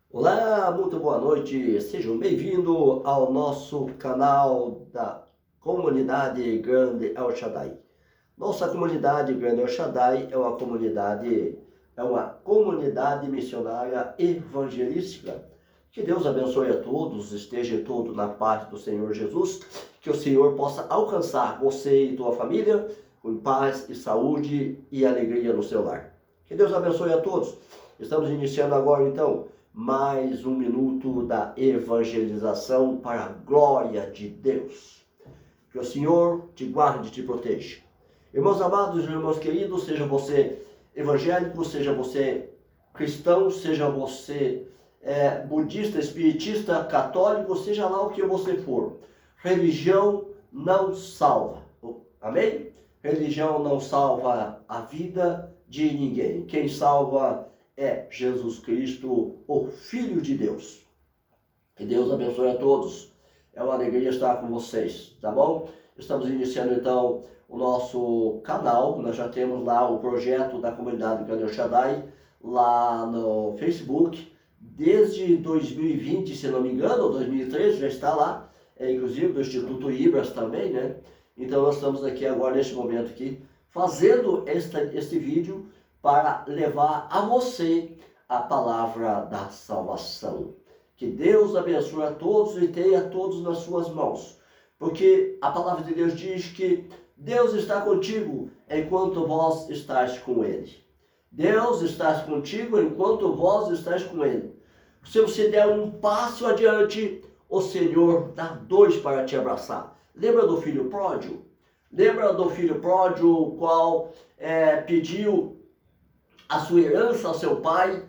Olá, muito boa noite, sejam bem-vindos ao nosso canal da Comunidade Grande El Shaddai. Nossa comunidade Grande El Shaddai é uma comunidade missionária evangelística. Que Deus abençoe a todos, esteja todo na paz do Senhor Jesus, que o Senhor possa alcançar você e tua família com paz e saúde e alegria no seu lar. Que Deus abençoe a todos. Estamos iniciando agora então mais um minuto da evangelização para a glória de Deus. Que o Senhor te guarde e te proteja. Irmãos amados, irmãos queridos, seja você evangélico, seja você cristão, seja você budista, espiritista, católico, seja lá o que você for. Religião não salva. Amém? Religião não salva a vida de ninguém. Quem salva é Jesus Cristo, o Filho de Deus. Que Deus abençoe a todos. É uma alegria estar com vocês, tá bom? Estamos iniciando então o nosso canal. Nós já temos lá o projeto da comunidade Grande El Shaddai lá no Facebook. Desde 2020, se não me engano, ou 2013, já está lá. Inclusive do Instituto Ibras também, né? Então nós estamos aqui agora, neste momento aqui, fazendo este vídeo para levar a você a palavra da salvação. Que Deus abençoe a todos e tenha todos nas suas mãos. Porque a palavra de Deus diz que Deus está contigo enquanto vós estáis com Ele. Deus está contigo enquanto vós estáis com Ele. Se você der um passo adiante, o Senhor dá dois para te abraçar. Lembra do filho pródigo? Lembra do filho pródigo, o qual pediu a sua herança ao seu pai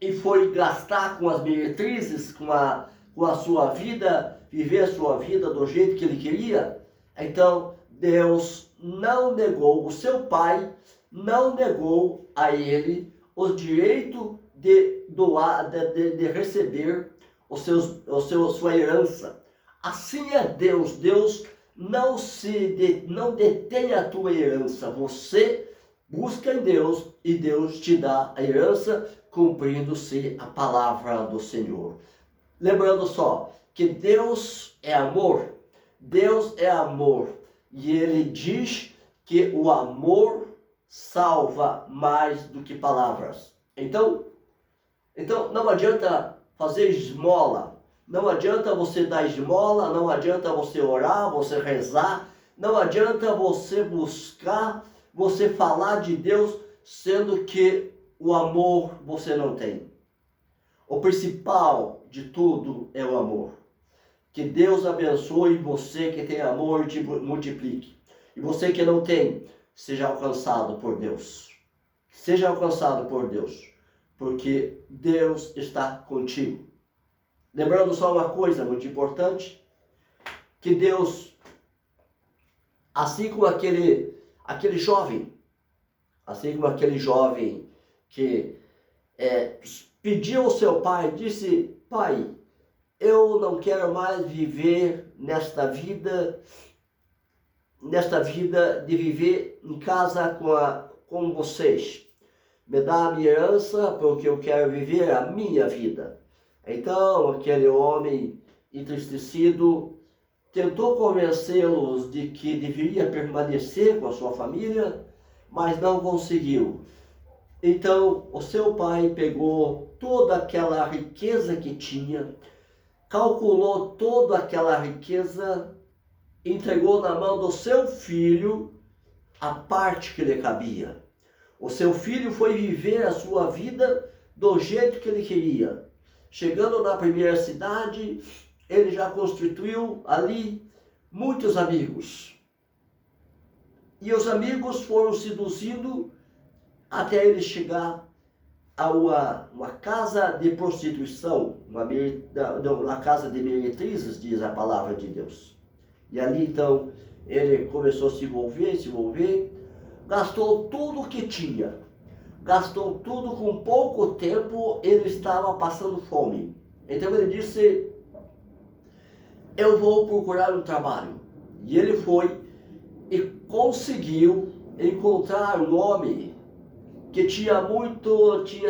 e foi gastar com as meretrizes, com a sua vida, viver a sua vida do jeito que ele queria? Então, Deus não negou, o seu pai não negou a ele o direito de doar, de receber sua herança. Assim é Deus. Deus não detém a tua herança. Você busca em Deus e Deus te dá a herança, cumprindo-se a palavra do Senhor. Lembrando só que Deus é amor. Deus é amor. E Ele diz que o amor salva mais do que palavras. Então não adianta fazer esmola. Não adianta você dar esmola. Não adianta você orar, você rezar. Não adianta você buscar, você falar de Deus, sendo que o amor você não tem. O principal de tudo é o amor. Que Deus abençoe você que tem amor e te multiplique. E você que não tem, seja alcançado por Deus. Seja alcançado por Deus, porque Deus está contigo. Lembrando só uma coisa muito importante, que Deus, assim como aquele jovem que pediu ao seu pai, disse: pai, eu não quero mais viver nesta vida de viver em casa com vocês. Me dá a minha herança, porque eu quero viver a minha vida. Então aquele homem entristecido tentou convencê-los de que deveria permanecer com a sua família, mas não conseguiu. Então o seu pai pegou toda aquela riqueza que tinha, calculou toda aquela riqueza, entregou na mão do seu filho a parte que lhe cabia. O seu filho foi viver a sua vida do jeito que ele queria. Chegando na primeira cidade, ele já constituiu ali muitos amigos. E os amigos foram seduzindo até ele chegar a uma casa de prostituição, uma casa de meretrizes, diz a palavra de Deus. E ali então ele começou a se envolver, gastou tudo o que tinha. Gastou tudo, com pouco tempo ele estava passando fome. Então ele disse: eu vou procurar um trabalho. E ele foi e conseguiu encontrar um homem que tinha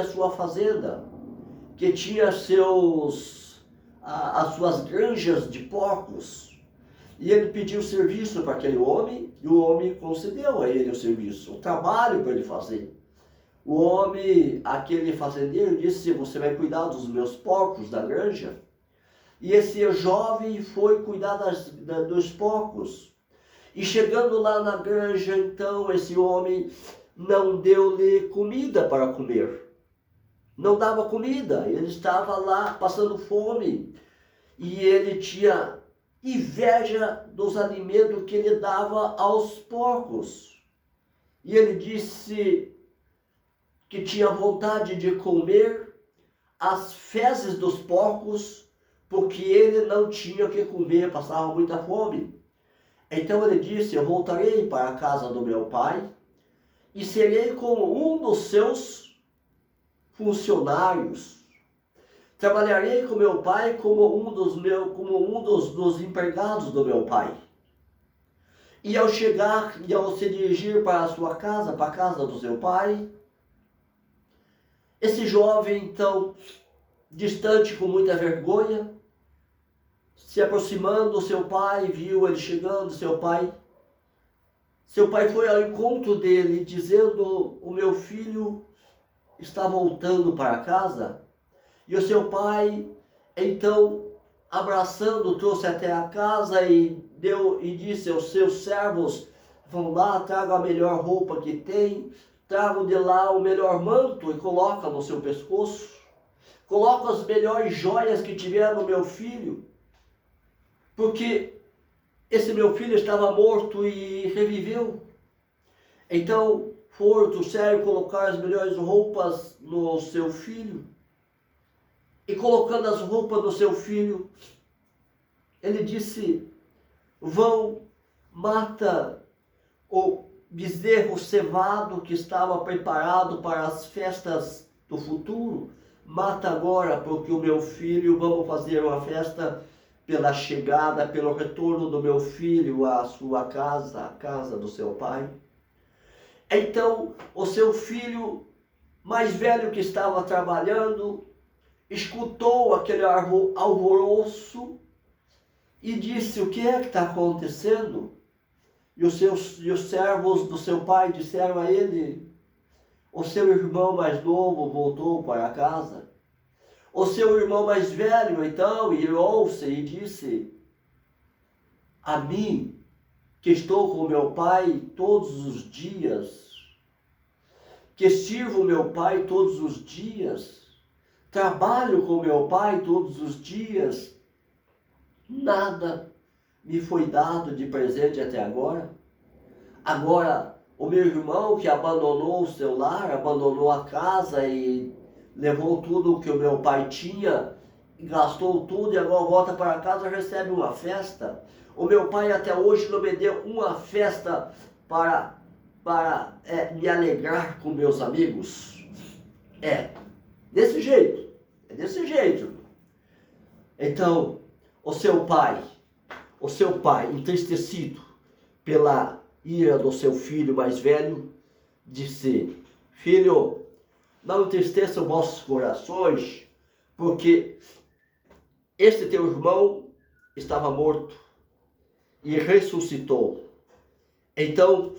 sua fazenda, que tinha as suas granjas de porcos. E ele pediu serviço para aquele homem, e o homem concedeu a ele o serviço, o trabalho para ele fazer. O homem, aquele fazendeiro, disse: você vai cuidar dos meus porcos da granja? E esse jovem foi cuidar dos porcos. E chegando lá na granja, então, esse homem não deu-lhe comida para comer. Não dava comida, ele estava lá passando fome. E ele tinha inveja dos alimentos que ele dava aos porcos. E ele disse que tinha vontade de comer as fezes dos porcos, porque ele não tinha o que comer, passava muita fome. Então ele disse: eu voltarei para a casa do meu pai e serei como um dos seus funcionários. Trabalharei com meu pai como um dos empregados do meu pai. E ao chegar e ao se dirigir para a sua casa, para a casa do seu pai, esse jovem, então, distante, com muita vergonha, se aproximando do seu pai, viu ele chegando, seu pai foi ao encontro dele, dizendo: o meu filho está voltando para casa. E o seu pai, então, abraçando, trouxe até a casa e disse aos seus servos: vão lá, tragam a melhor roupa que tem, tragam de lá o melhor manto e colocam no seu pescoço, colocam as melhores joias que tiver no meu filho, porque esse meu filho estava morto e reviveu. Então foram, trouxeram, colocar as melhores roupas no seu filho. E colocando as roupas no seu filho, ele disse: vão, mata o bezerro cevado que estava preparado para as festas do futuro. Mata agora, porque o meu filho, vamos fazer uma festa pela chegada, pelo retorno do meu filho à sua casa, à casa do seu pai. Então, o seu filho mais velho que estava trabalhando, escutou aquele alvoroço e disse: o que é que está acontecendo? E os servos do seu pai disseram a ele: o seu irmão mais novo voltou para casa. O seu irmão mais velho, então, irou-se e disse: a mim, que estou com meu pai todos os dias, que sirvo meu pai todos os dias, trabalho com meu pai todos os dias, nada me foi dado de presente até agora. Agora, o meu irmão que abandonou o seu lar, abandonou a casa e levou tudo o que o meu pai tinha, gastou tudo e agora volta para casa e recebe uma festa. O meu pai até hoje não me deu uma festa para me alegrar com meus amigos. É desse jeito. Então, o seu pai, entristecido pela ira do seu filho mais velho, disse: filho, não entristeçam vossos corações, porque este teu irmão estava morto e ressuscitou. Então,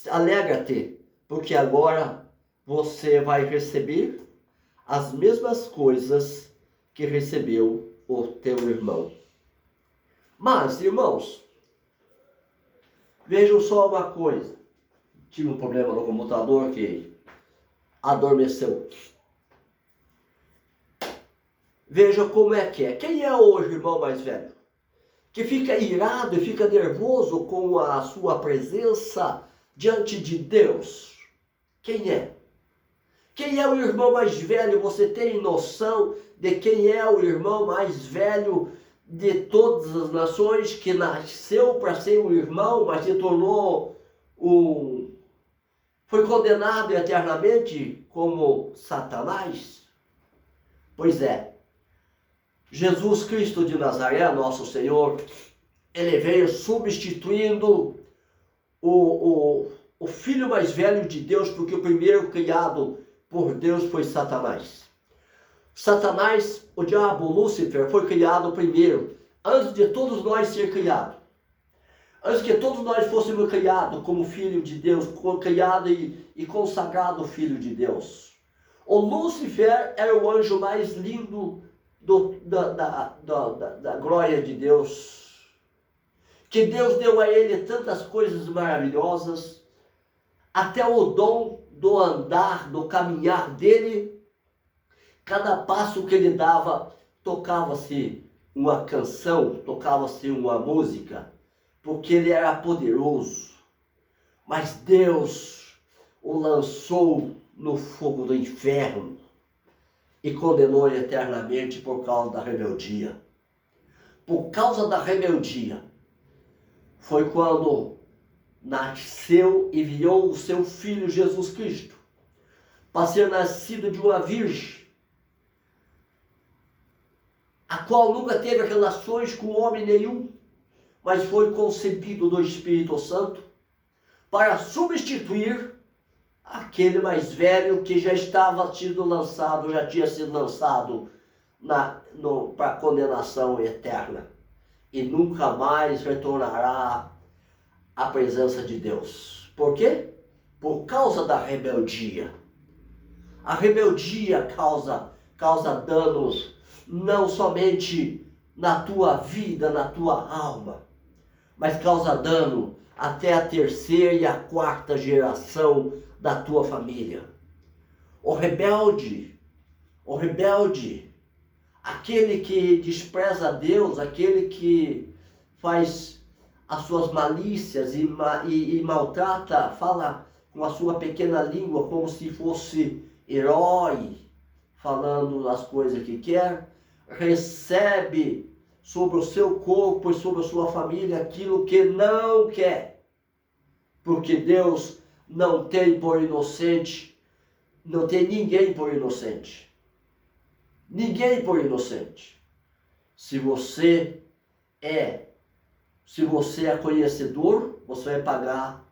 alegra-te, porque agora você vai receber as mesmas coisas que recebeu o teu irmão. Mas, irmãos, vejam só uma coisa. Tive um problema no computador que adormeceu. Veja como é que é. Quem é o irmão mais velho? Que fica irado e fica nervoso com a sua presença diante de Deus. Quem é? Quem é o irmão mais velho? Você tem noção de quem é o irmão mais velho de todas as nações, que nasceu para ser um irmão, mas se tornou foi condenado eternamente como Satanás? Pois é, Jesus Cristo de Nazaré, nosso Senhor, ele veio substituindo o filho mais velho de Deus, porque o primeiro criado por Deus foi Satanás. Satanás, o diabo, Lúcifer, foi criado primeiro, antes de todos nós ser criados. Antes que todos nós fôssemos criados como filho de Deus, criado e consagrado filho de Deus. O Lúcifer era o anjo mais lindo da glória de Deus. Que Deus deu a ele tantas coisas maravilhosas, até o dom do andar, do caminhar dele. Cada passo que ele dava, tocava-se uma canção, tocava-se uma música, porque ele era poderoso. Mas Deus o lançou no fogo do inferno e condenou eternamente por causa da rebeldia. Por causa da rebeldia, foi quando nasceu e enviou o seu Filho Jesus Cristo para ser nascido de uma virgem, a qual nunca teve relações com homem nenhum, mas foi concebido do Espírito Santo para substituir aquele mais velho que já estava sendo lançado, já tinha sido lançado para condenação eterna e nunca mais retornará à presença de Deus. Por quê? Por causa da rebeldia. A rebeldia causa danos não somente na tua vida, na tua alma, mas causa dano até a terceira e a quarta geração da tua família. O rebelde, aquele que despreza Deus, aquele que faz as suas malícias e maltrata, fala com a sua pequena língua como se fosse herói, falando as coisas que quer, recebe sobre o seu corpo e sobre a sua família aquilo que não quer. Porque Deus não tem por inocente, não tem ninguém por inocente. Ninguém por inocente. Se você é conhecedor, você vai pagar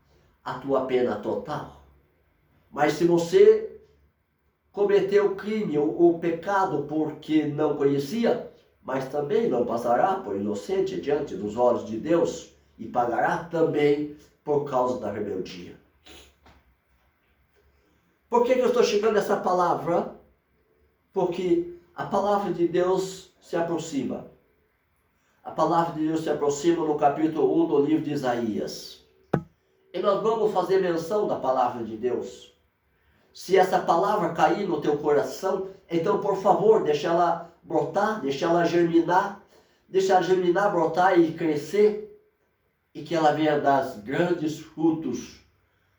a tua pena total. Mas se você cometeu crime ou pecado porque não conhecia, mas também não passará por inocente diante dos olhos de Deus e pagará também por causa da rebeldia. Por que eu estou chegando a essa palavra? Porque a palavra de Deus se aproxima. A palavra de Deus se aproxima no capítulo 1 do livro de Isaías. E nós vamos fazer menção da palavra de Deus. Se essa palavra cair no teu coração, então por favor, deixa ela brotar, deixa ela germinar, brotar e crescer, e que ela venha dar grandes frutos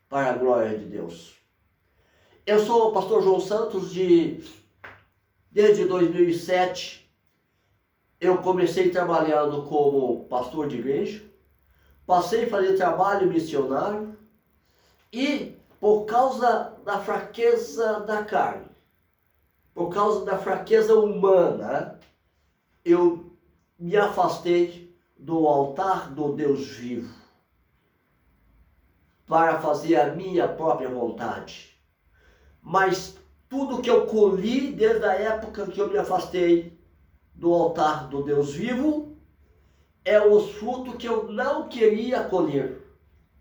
para a glória de Deus. Eu sou o pastor João Santos, desde 2007, eu comecei trabalhando como pastor de igreja, passei a fazer trabalho missionário e por causa da fraqueza da carne, por causa da fraqueza humana, eu me afastei do altar do Deus vivo para fazer a minha própria vontade. Mas tudo que eu colhi desde a época que eu me afastei do altar do Deus vivo é os frutos que eu não queria colher.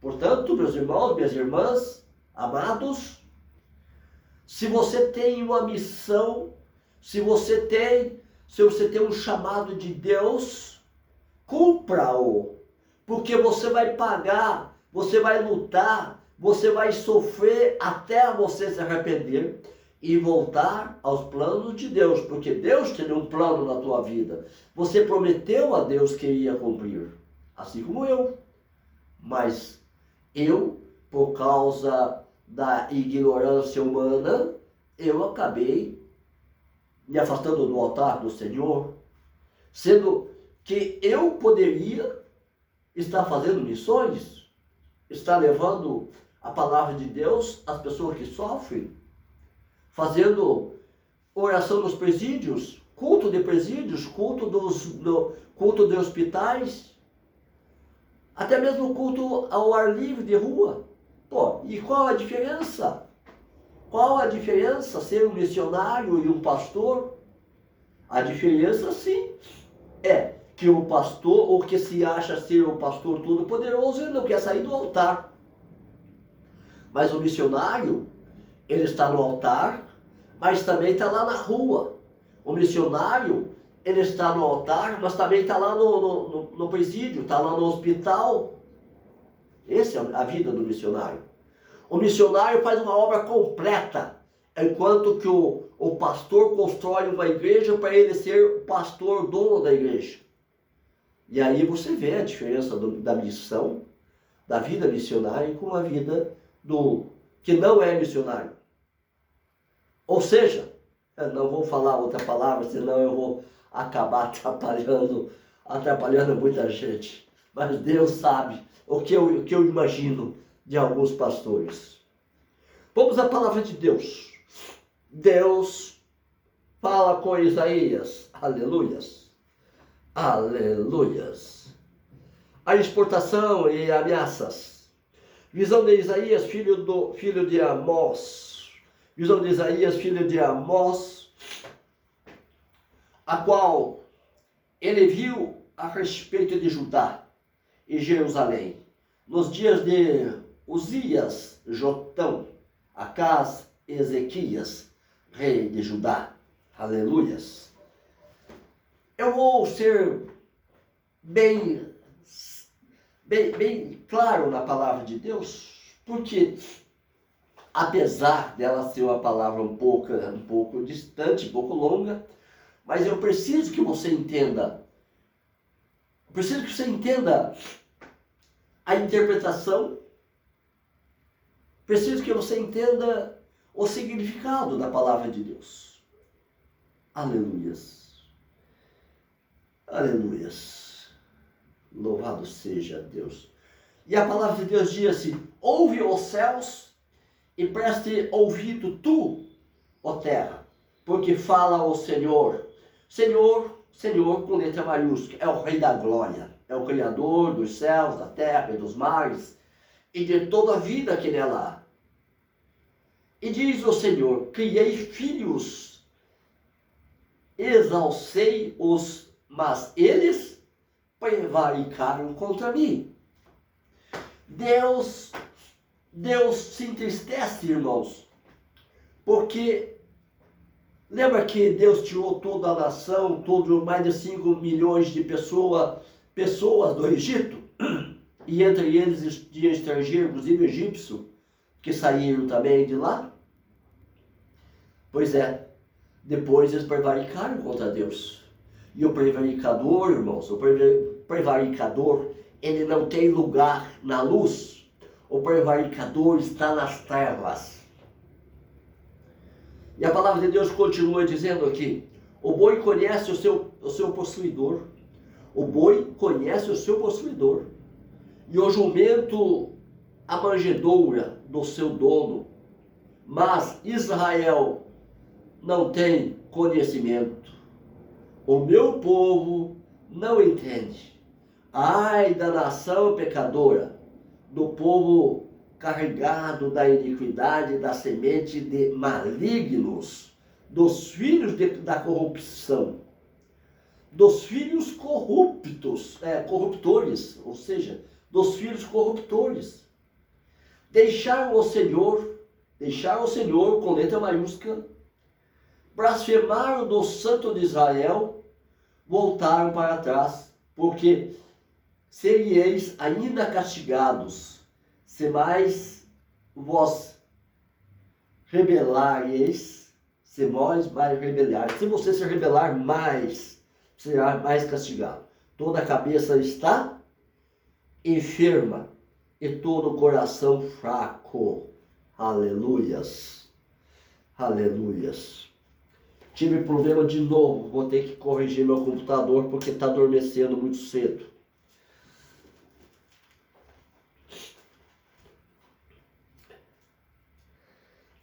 Portanto, meus irmãos, minhas irmãs, amados, se você tem uma missão, se você tem um chamado de Deus, cumpra-o, porque você vai pagar, você vai lutar, você vai sofrer até você se arrepender e voltar aos planos de Deus, porque Deus tem um plano na tua vida. Você prometeu a Deus que ia cumprir, assim como eu. Mas eu, por causa da ignorância humana, eu acabei me afastando do altar do Senhor, sendo que eu poderia estar fazendo missões, estar levando a palavra de Deus às pessoas que sofrem, fazendo oração nos presídios, culto de presídios, culto de hospitais, até mesmo culto ao ar livre de rua. Pô, e qual a diferença? Qual a diferença ser um missionário e um pastor? A diferença, sim, é que o pastor, ou que se acha ser o pastor todo-poderoso, ele não quer sair do altar. Mas o missionário, ele está no altar, mas também está lá na rua. O missionário, ele está no altar, mas também está lá no presídio, está lá no hospital. Essa é a vida do missionário. O missionário faz uma obra completa, enquanto que o pastor constrói uma igreja para ele ser o pastor dono da igreja. E aí você vê a diferença da missão, da vida missionária com a vida do que não é missionário. Ou seja, eu não vou falar outra palavra, senão eu vou acabar atrapalhando muita gente. Mas Deus sabe o que eu imagino de alguns pastores. Vamos à palavra de Deus. Deus fala com Isaías. Aleluias. Aleluias. A exportação e ameaças. Visão de Isaías, filho de Amós. Visão de Isaías, filho de Amós, a qual ele viu a respeito de Judá e Jerusalém, nos dias de Uzias, Jotão, Acás e Ezequias, rei de Judá. Aleluias. Eu vou ser bem claro na palavra de Deus, porque apesar dela ser uma palavra um pouco distante, um pouco longa, mas eu preciso que você entenda. Eu preciso que você entenda a interpretação. Preciso que você entenda o significado da palavra de Deus. Aleluias. Aleluias. Louvado seja Deus. E a palavra de Deus diz assim: ouve os céus e preste ouvido tu, ó terra, porque fala o Senhor. Senhor com letra maiúscula, é o Rei da Glória, é o Criador dos céus, da terra e dos mares, e de toda a vida que nela há. E diz o Senhor: criei filhos, exalcei-os, mas eles prevaricaram contra mim. Deus se entristece, irmãos, porque lembra que Deus tirou toda a nação, mais de 5 milhões de pessoas do Egito, e entre eles de estrangeiros, inclusive egípcios, que saíram também de lá? Pois é, depois eles prevaricaram contra Deus. E o prevaricador, irmãos, ele não tem lugar na luz. O prevaricador está nas trevas. E a palavra de Deus continua dizendo aqui: o boi conhece o seu possuidor. O boi conhece o seu possuidor. E o jumento a manjedoura do seu dono. Mas Israel não tem conhecimento. O meu povo não entende. Ai da nação pecadora, do povo carregado da iniquidade, da semente de malignos, dos filhos da corrupção, dos filhos corruptores, ou seja, dos filhos corruptores. Deixaram o Senhor com letra maiúscula, blasfemaram do Santo de Israel, voltaram para trás, porque seríeis ainda castigados, se mais vós rebelareis, se você se rebelar mais, será mais castigado. Toda a cabeça está enferma e todo o coração fraco. Aleluias. Aleluias. Tive problema de novo, vou ter que corrigir meu computador porque está adormecendo muito cedo.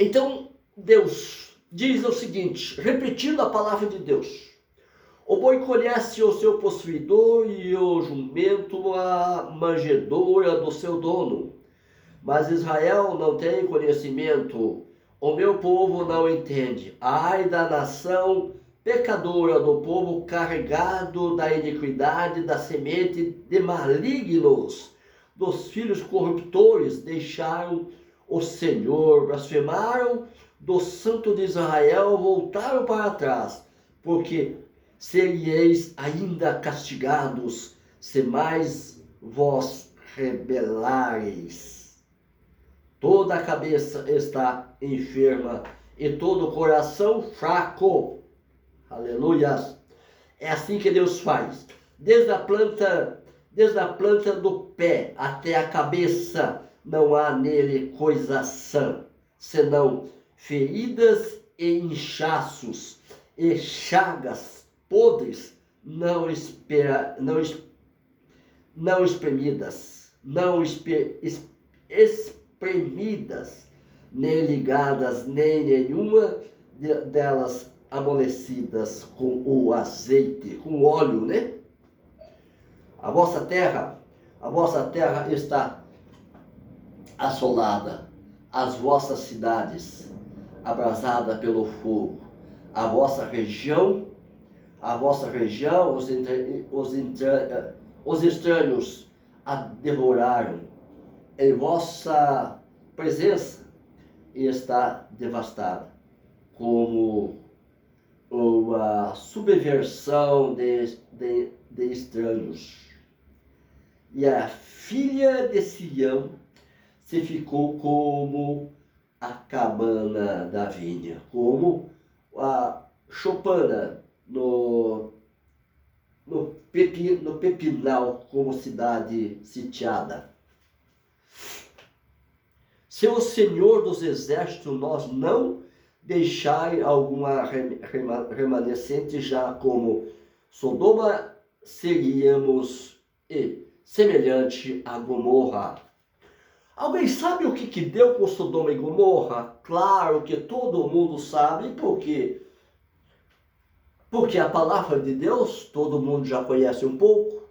Então, Deus diz o seguinte, repetindo a palavra de Deus: o boi conhece o seu possuidor e o jumento a manjedoura do seu dono. Mas Israel não tem conhecimento, o meu povo não entende. Ai da nação pecadora do povo carregado da iniquidade, da semente de malignos, dos filhos corruptores, deixaram o Senhor, blasfemaram do Santo de Israel, voltaram para trás, porque seríeis ainda castigados, se mais vós rebelareis. Toda a cabeça está enferma e todo o coração fraco. Aleluia! É assim que Deus faz. Desde a planta do pé até a cabeça, não há nele coisa sã, senão feridas e inchaços e chagas podres não espremidas, nem ligadas, nem nenhuma delas amolecidas com o azeite, com o óleo, né? A vossa terra está assolada, as vossas cidades abrasada pelo fogo, a vossa região, os estranhos a devoraram, em vossa presença está devastada, como uma subversão de estranhos. E a filha de Sião se ficou como a cabana da vinha, como a choupana no pepinal, como cidade sitiada. Se o Senhor dos Exércitos nós não deixar alguma remanescente, já como Sodoma seríamos semelhante a Gomorra. Alguém sabe o que deu com Sodoma e Gomorra? Claro que todo mundo sabe, porque a palavra de Deus todo mundo já conhece um pouco,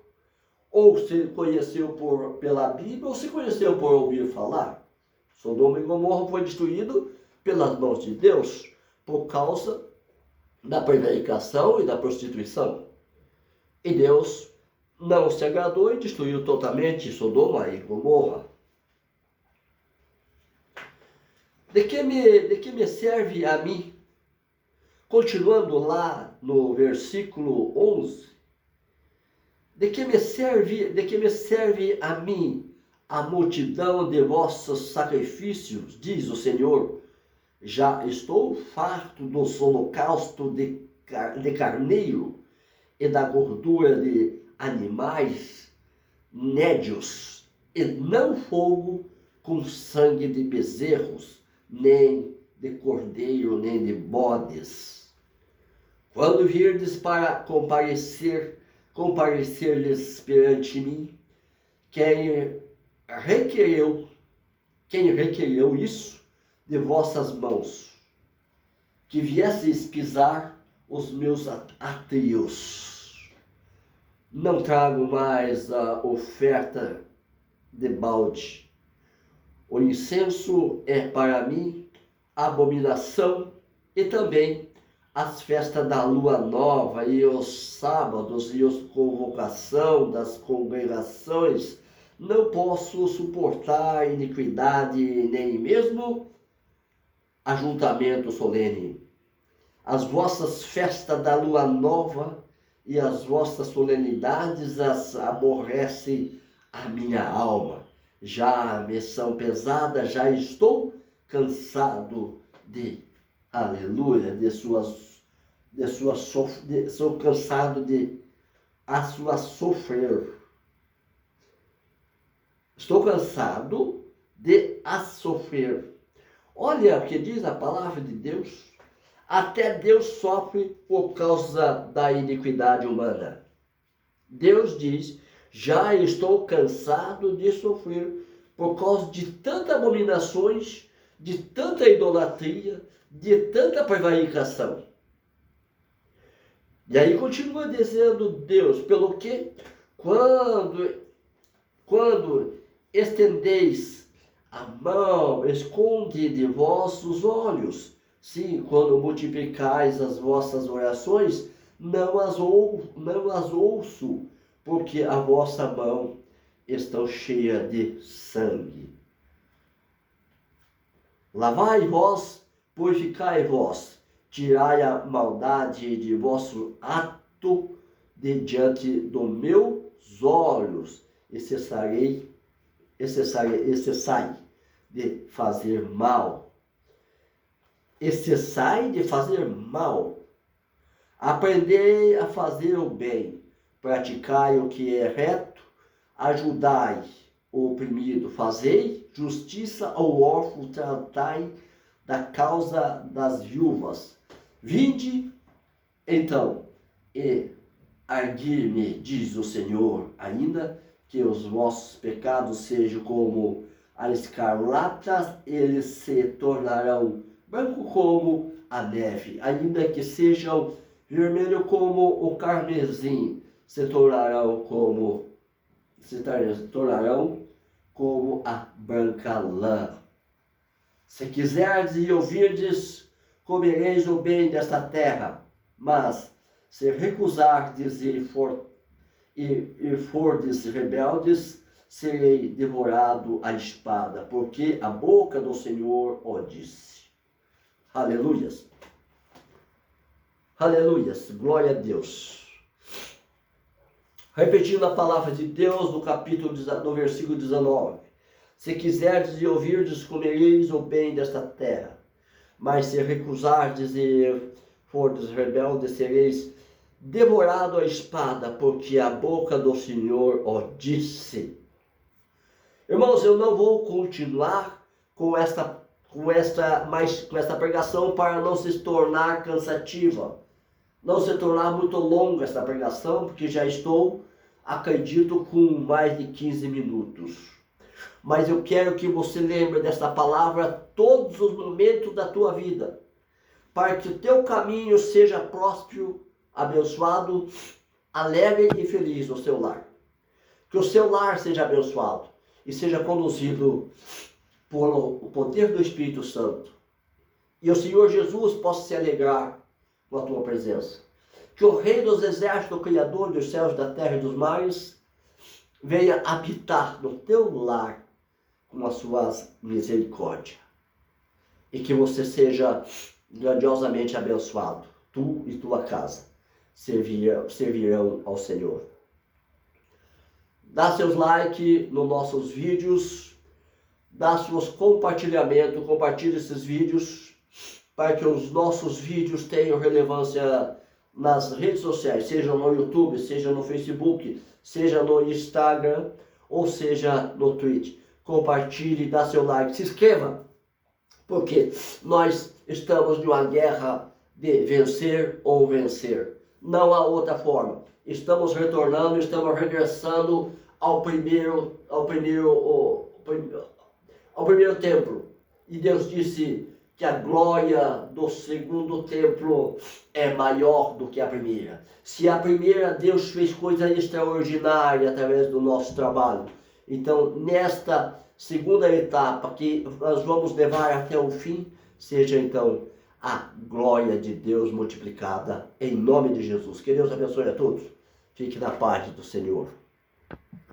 ou se conheceu pela Bíblia, ou se conheceu por ouvir falar. Sodoma e Gomorra foi destruído pelas mãos de Deus por causa da prevaricação e da prostituição. E Deus não se agradou e destruiu totalmente Sodoma e Gomorra. De que me serve a mim? Continuando lá no versículo 11. De que me serve a mim a multidão de vossos sacrifícios, diz o Senhor? Já estou farto dos holocaustos de carneiro e da gordura de animais nédios, e não fogo com sangue de bezerros, nem de cordeiro, nem de bodes. Quando virdes para comparecer-lhes perante mim, quem requereu isso de vossas mãos? Que viesseis pisar os meus átrios. Não trago mais a oferta de balde. O incenso é para mim abominação, e também as festas da lua nova e os sábados e as convocação das congregações. Não posso suportar iniquidade, nem mesmo ajuntamento solene. As vossas festas da lua nova e as vossas solenidades as aborrece a minha alma. Já me são pesadas, já estou cansado sou cansado de a sua sofrer. Estou cansado de a sofrer. Olha o que diz a palavra de Deus. Até Deus sofre por causa da iniquidade humana. Deus diz: já estou cansado de sofrer por causa de tantas abominações, de tanta idolatria, de tanta prevaricação. E aí continua dizendo Deus: pelo que quando estendeis a mão, esconde de vossos olhos, Sim, quando multiplicais as vossas orações, não as ouço, porque a vossa mão está cheia de sangue. Lavai vós, purificai vós, tirai a maldade de vosso ato de diante dos meus olhos, e cessai de fazer mal. E cessai de fazer mal. Aprendei a fazer o bem, praticai o que é reto, ajudai o oprimido, fazei justiça ao órfão, tratai da causa das viúvas. Vinde, então, e arguir-me, diz o Senhor, ainda que os vossos pecados sejam como a escarlata, eles se tornarão branco como a neve, ainda que sejam vermelho como o carmesim, se tornarão como a branca lã. Se quiserdes e ouvirdes, comereis o bem desta terra, mas se recusardes e fordes rebeldes, serei devorado à espada, porque a boca do Senhor o disse. Aleluias. Aleluias. Glória a Deus. Repetindo a palavra de Deus no versículo 19. Se quiserdes e ouvirdes, comereis o bem desta terra. Mas se recusardes e fordes rebeldes, sereis devorado à espada, porque a boca do Senhor o disse. Irmãos, eu não vou continuar com esta pregação para não se tornar cansativa, não se tornar muito longa esta pregação, porque já estou, acredito, com mais de 15 minutos. Mas eu quero que você lembre desta palavra todos os momentos da tua vida, para que o teu caminho seja próspero, abençoado, alegre e feliz no seu lar. Que o seu lar seja abençoado e seja conduzido pelo poder do Espírito Santo. E o Senhor Jesus possa se alegrar com a tua presença. Que o Rei dos Exércitos, o Criador dos céus, da terra e dos mares, venha habitar no teu lar com as suas misericórdias. E que você seja grandiosamente abençoado. Tu e tua casa servirão ao Senhor. Dá seus likes nos nossos vídeos. Dá seus compartilhamentos. Compartilhe esses vídeos para que os nossos vídeos tenham relevância nas redes sociais, seja no YouTube, seja no Facebook, seja no Instagram ou seja no Twitch. Compartilhe, dá seu like, se inscreva, porque nós estamos numa guerra de vencer ou vencer. Não há outra forma. Estamos retornando, estamos regressando ao primeiro templo. E Deus disse que a glória do segundo templo é maior do que a primeira. Se a primeira Deus fez coisa extraordinária através do nosso trabalho, então nesta segunda etapa que nós vamos levar até o fim, seja então a glória de Deus multiplicada em nome de Jesus. Que Deus abençoe a todos. Fique na paz do Senhor.